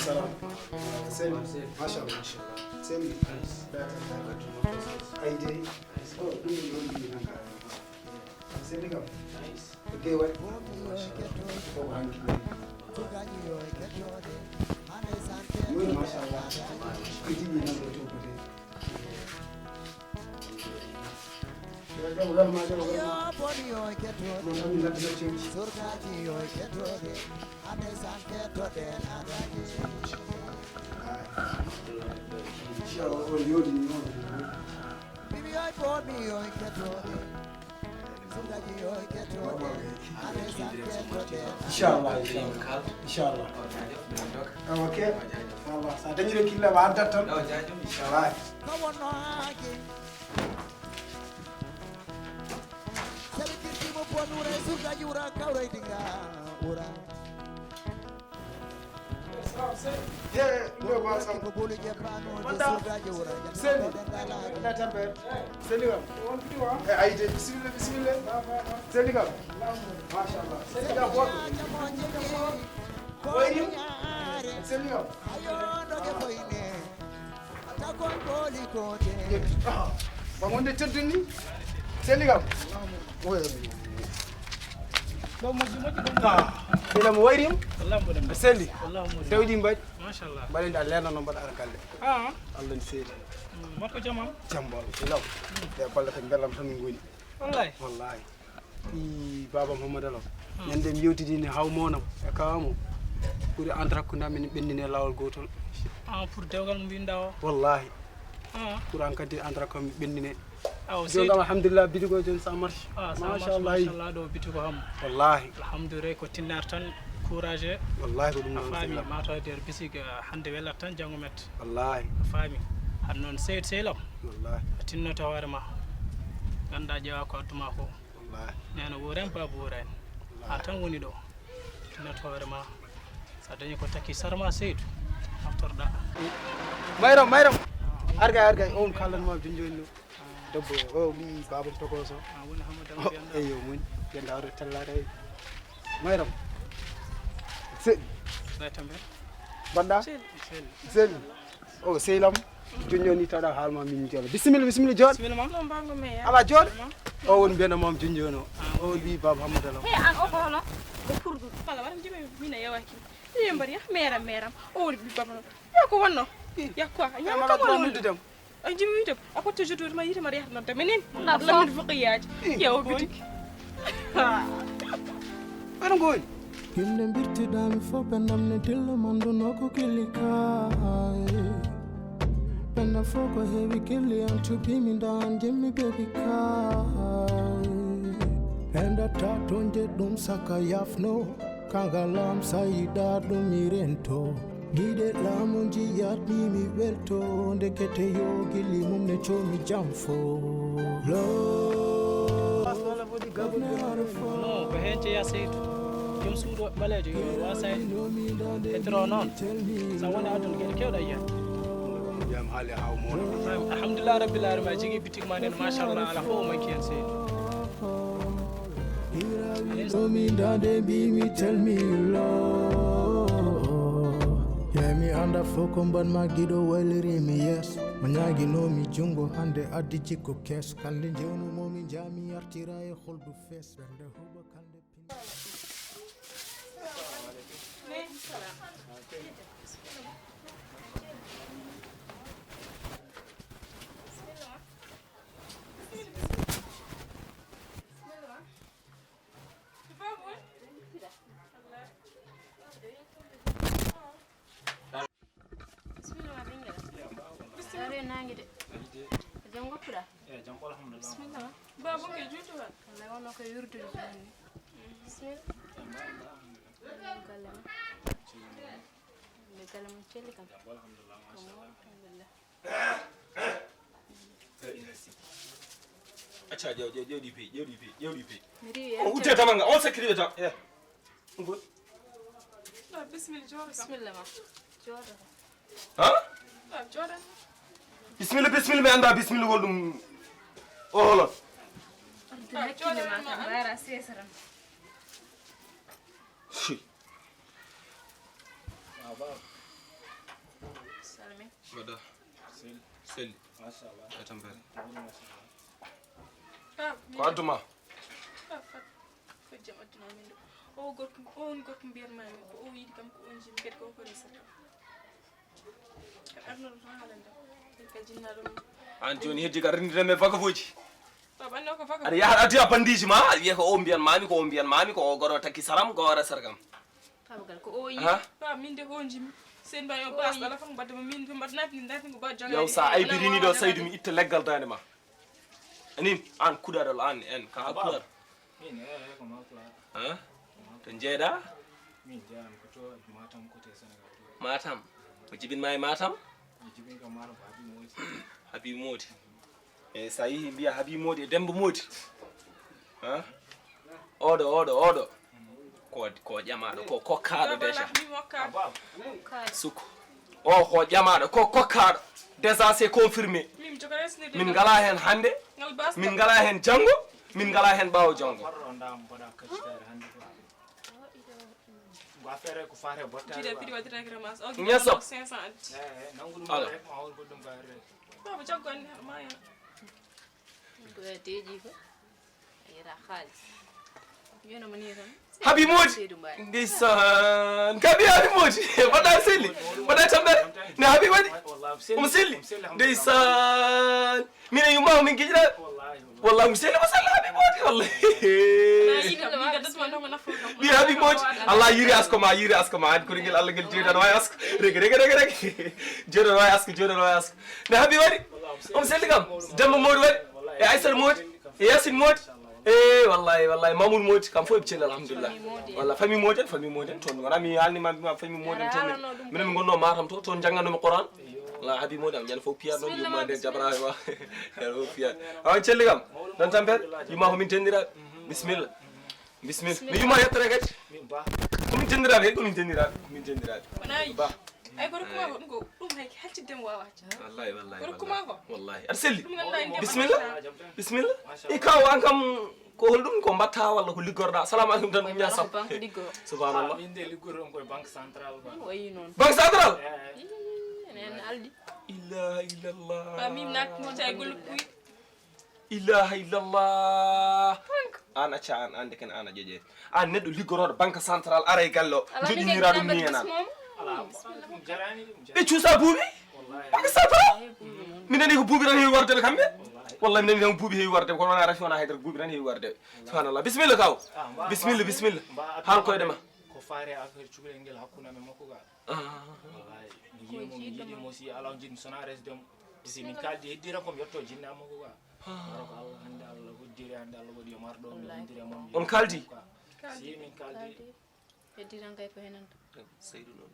Salam. Send. Mashallah. Send. Aide. Oh, do you know the nanga? Send it up. Nice. Okay, what? Mashallah. Pretty nanga too. Inshallah. Okay. Allah. Sa dañu rek la wa datal. Inshallah. Yeah, no matter. Send. That number. Send it up. I did. Bismillah. Send it up. Mashallah. Send it up. Wait. Send it up. Bangun dia cedera ni. Send it up. Bilam wayrim selli tawdi mbaj machallah balen da leerna no mbad arakalle Allah seedi mako jamam jambal law de balle ko belam tan ngoni wallahi baba Hammadal ñande mi yewtidi ni haw monam e kawamo pour entrakunda min bendine lawol gotol pour dewgal mo binda o wallahi pour an kadi entrakam bendine so alhamdulillah bitigo jon sa marche machallah do bitigo ham wallahi alhamdulillah ko tinnar tan courage wallahi ko dum fami mata der bisiga hande welat tan jango met wallahi fami han non seyt seylam wallahi tinnata ware ma ganda jewa ko aduma ko wallahi nena woren babu woren ha tan woni do tinnata ware ma sa dañi ko takki sarma seytu aftorda mayram arga on kallan ma binjoni debbo o bi babam tokoso woni Hammadal bianda eyo mun bianda wara tallare mayram tambe banda sel o selam junjoni tada halma min jolo bismillah jod bismillah bango me ala jod o won bena mom junjono o bi bab Hammadal he an o holo o kurdu kala waram jimi mina yawaki yembar ya meram o bi babam yako wonno yakko nyama ko wonno dem أجي ويدب أكو تجدور ما يري مريح نبدأ منين؟ لا من فقياج يا وبيتك أنا قول كل بيرت دامي فبنا من دل من دونكو كل كاي بنا فوق هيفي كل يوم تبي من دان جمي بيبي كاي and a taton je dum saka yafno kangalam saida dum mirento Gide lamunji yadni mi welto ndekete yogi limum ne chomi jamfo lo no ko henje ya seytu jom suudo balejo yo wasay etro non sa woni adun gel kewda yen jam hali haw mo alhamdulillah rabbil alamin jigi bitik manen machallah ala fo man kiyen seytu no mi dande bi mi tell me lo Yemi anda foko mban magido weliri mi yes Manyagi no mi jungo hande addi jikko kes Kande jewnu momi jami artira e holdu fes Bende huba kande pin Jangan alhamdulillah. Bismillah. Babu ke jutu kan? Allah wono ko yurdu ni. Bismillah. Kalam. Le kalam celi kan. Alhamdulillah. Alhamdulillah. Acha jauh di pi. Miri ya. Oh, udah tamang. On sekali aja. Ya. Bismillah. Bismillah ma. Jordan. Hah? Jordan. Bismillah me anda bismillah goldum. Oh hola. Jordan ma bara sesaram. Shi. Mbedda selli e tampere ko adduma ko jam adduna min ɗo o gorko on gorko mbiyatmami ko o yiɗi kam ko on jimi kadi ko koni sata arno ɗum tan haalande ka jinnaɗo mum an joni heddi ka renditeme vagafoji baba anno ko vaga aɗa yaha addi a bandiji ma aɗa wiya ko o mbiyanmami ko o mbiyanmami ko o goɗo takki saram ko wara sargam babagal ko o yiɗi ba min de ko on jimi sen mbawi o bas ala fam mbadde min ko mbadde nafi ndati ko ba jonga yow sa aybirini ɗo Saydou mi itta leggal dande ma anin an kuɗaɗol an en ka kuɗaɗo to jeeɗa min jeyam ko to Matam côté Sénégal Matam ko jibinma e Matam mi jibin kam Matam ko Habi Modi Habi Modi e sa yeehi mbiya Habi Modi e Demba Modi oɗo ko ƴamaɗo ko kokkaɗo déjà sukko o ko ƴamaɗo ko kokkaɗo déjà c'est confirmé min ngala hen hande min ngala hen janggo min ngala hen ɓawo janggo ñesso ala Habi Modi ndeysan kaɓi Habi Modi mbaɗa selli mbaɗa tampere ne Habi waɗi omo selli ndeysan minen yummama min guiƴiraɓe wallahi mi selli mo selli Habi Modi wallahi wi Habi Modi Allah yiri asko ma an kono guel Allah guel jeeɗan wawi asko reg jeeɗan wawi asko ne Habi waɗi omo selli kam Demba Modi waɗi e Aissata Modi e Yacine Modi wallahi Mamoud Modi kam fof e celli alhamdulillah walla famille Modi en toon wona mi halnima mbima famille Modi en toon minen mi gonno Matam to toon janggannomi Qur'an walla Habi Modi am ñande fof piyat ɗon yumma nder jabrani ma ñande fof piyat awan celli kam ɗon tampere yumma ko min tendiraɓe bisimilla mi yumma yettere kadi komin tendiraɓe heɗi komin tendiraɓe ba ay ko rokuma ko ɗum ko ɗum hay haltiddemo wawa wallahi ko rokuma ko wallahi aɗa selli ɗum ganduɗa bisimilla e kaw an kam ko holɗum ko mbatta walla ko liggorɗa assalamu aleykum tan ɗum ña sappo subhanallah min de liggoro on koye banque centrale wayi noon banque centrale enen aldi ilaha illallah ba min nattimo ta e golle ɓuyi ilaha illallah an acca an ande ken an a ƴoƴe an neɗɗo liggoroɗo banque centrale ara e galle o joƴinira ɗum ni hen an ɓe cuusa buuɓi banque centrale min nani ko buuɓi tan heewi wardeɓe kamɓe wallahi mi nani tan buuɓi heewi wardeɓe kono wona rafi wona haydara buuɓi tan heewi wardeɓe subhanallah bisimilla kaw bisimilla haal koyɗe ma ko faare affaire cukalel ngel hakkude amen makko ga wallahi mi yiɗimo si ala jiɗmi sona resdemo si min kaldi heddira komi yetto jinne am makko ga wara ko Allah hande Allah hoddiri hande Allah waɗi yo marɗo mi hoddiri e mom on kaldi si min kaldi heddiran kay ko henanta Seydou noon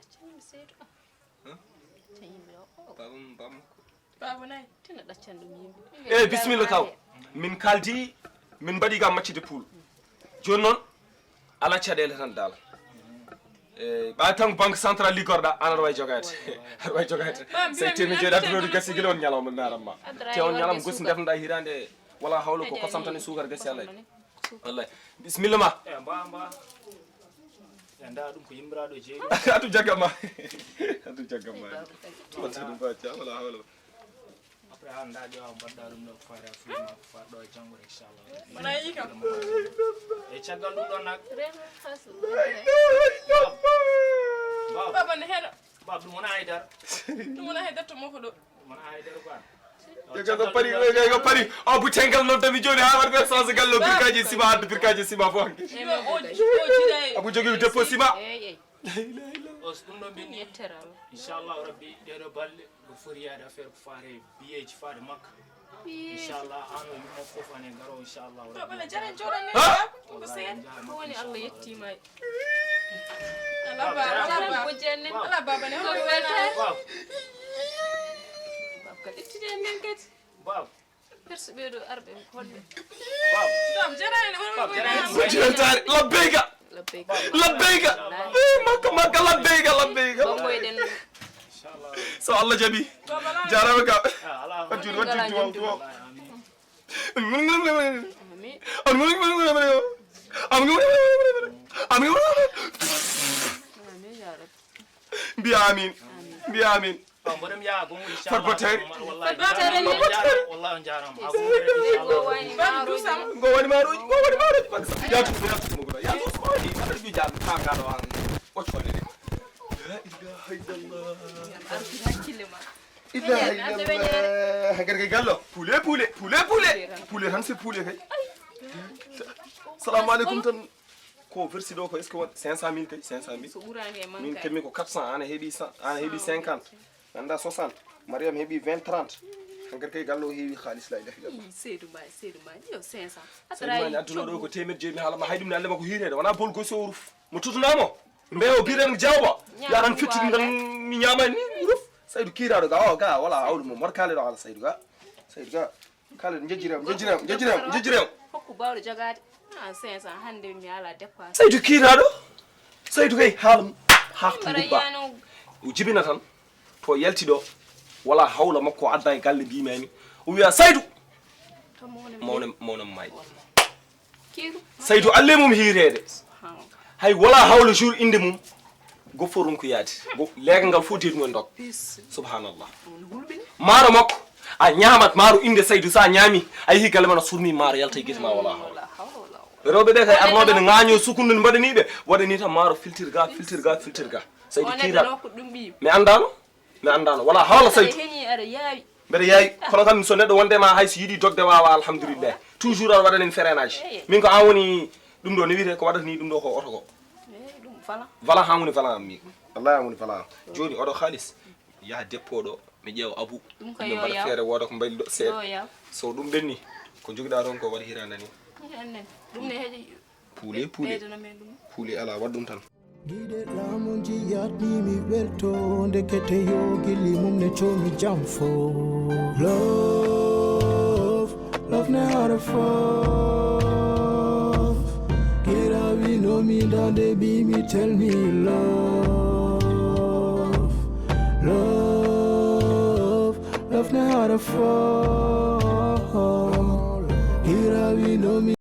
accanimi Seydou accanimi bam baba nayi tina ɗaccan ɗum yimɓe e bisimilla kaw min kaldi min mbaɗi gam maccide poul joni noon ala caɗele tan dal e ɓa tan banque centrale liggorɗa an aɗa wawi jogade so temi jeeɗi addunoɗo gassi guila on ñalawma naranma te on ñalawma gosi defnoɗa hirande wala hawlo ko kosam tan e sukara gassi alay wallahi bisimilla ma mba anda ɗum ko yimmiraɗo jeeɗi adu jaggama ɗum bacca wala hawla après ha ndaƴo ha mbaɗɗa ɗum ɗo ko faare a fuima ko faare ɗo e janggo inchallah wona yi kam e caggal ɗum ɗon nak baba ne heɗo bab ɗum wona haydara to moko ɗo wona haydara quoi ko pari o butengal noddami joni ha waɗi persance gallo birkaji sima addu birkaji sima fo hanke abou jogui dépôt sima ɗum ɗo mbini inchallahu rabbi ɗeɗo balɗe ko foti yaade affaire ko faare biyeji faade makka inchallah an o yummo foof ane garo inchallahu rabbi jaren joɗane ko sen ko woni Allah yettima ala baba ne hono welta babkal ittide men kadi bab perso ɓeɗo arɓe holɓe bab ɗam jarani wajirantare labbeyka makka labbeyka gongoyɗen so Allah jaaɓi jarama ka wajjudi mbiya amin mbiya amin mboɗem yaa gongol fat batere wallahi jarama ngo woni maaroji yatumo yatumogoɗo aɗa ju jam tangaɗo an ɓoccode de la ilaha illallah hagarga gallo poulet tan c'est poulet kay salamu aleykum tan ko versi ɗo ko est ce que wat 500 000 kay 500 000 min kemmi ko 400 ana heeɓi 100 ana heeɓi 50 anda 60 mariam heeɓi 20 30 hankadi kay gallo heewi halis la ilaha illallah Seydou Mbaye yo 500 seydou adduno ɗo ko temed jeemi haalama hay ɗum ne allema ko hirede wona bol goy so ruf mo tutunamo mbeyo biren jawba yaran fittiti tan mi ñamani ni ruf Seydou kiiraɗo ga o ga wala hawlu mo morkale ɗo ala Seydou ga kala jejjirem hokku bawɗo jogade 500 hande mi ala dépense Seydou kiiraɗo Seydou kay haalum haatu gubba o jibina tan to yalti ɗo wala hawla makko adda e galle mbimami o wiya Seydou mawnem may Seydou alle mum hiirede hay wala hawla jour inde mum gofforum ko yaade leega ngal fof deedi mum dok subhanallah maaro makko a ñaamat maaro inde Seydou sa ñaami a yehi galle man a surmi maaro yalta e guete ma wala hawla rewɓe ɓe kay arnoɓe ne ŋaaño sukunde mbaɗaniɓe waɗani tan maaro filtre ga Seydou kiiraɗo mi andano wala hawla Seydou mbeɗa yaawi kono kam so neɗɗo wondema hay so yiiɗi dogde wawa alhamdulillah toujours aɗa waɗanen freinaji min ko an woni ɗum ɗo ne wiyete ko waɗata ni ɗum ɗo ko oto ko valant han woni valant am mi wallahi an woni valant am joni oɗo haalis yaha dépôt ɗo mi ƴeewa abou ɗum mbaɗa feere wooda ko mbayli ɗo seeɗa so ɗum ɓenni ko joguiɗa toon ko waɗa hirandani poulet ala waɗ ɗum tan Gide lamu jiyatni mi welto ndekete yo gili mum ne chomi jamfo Love never fall Gira we know me down they be me tell me love never fall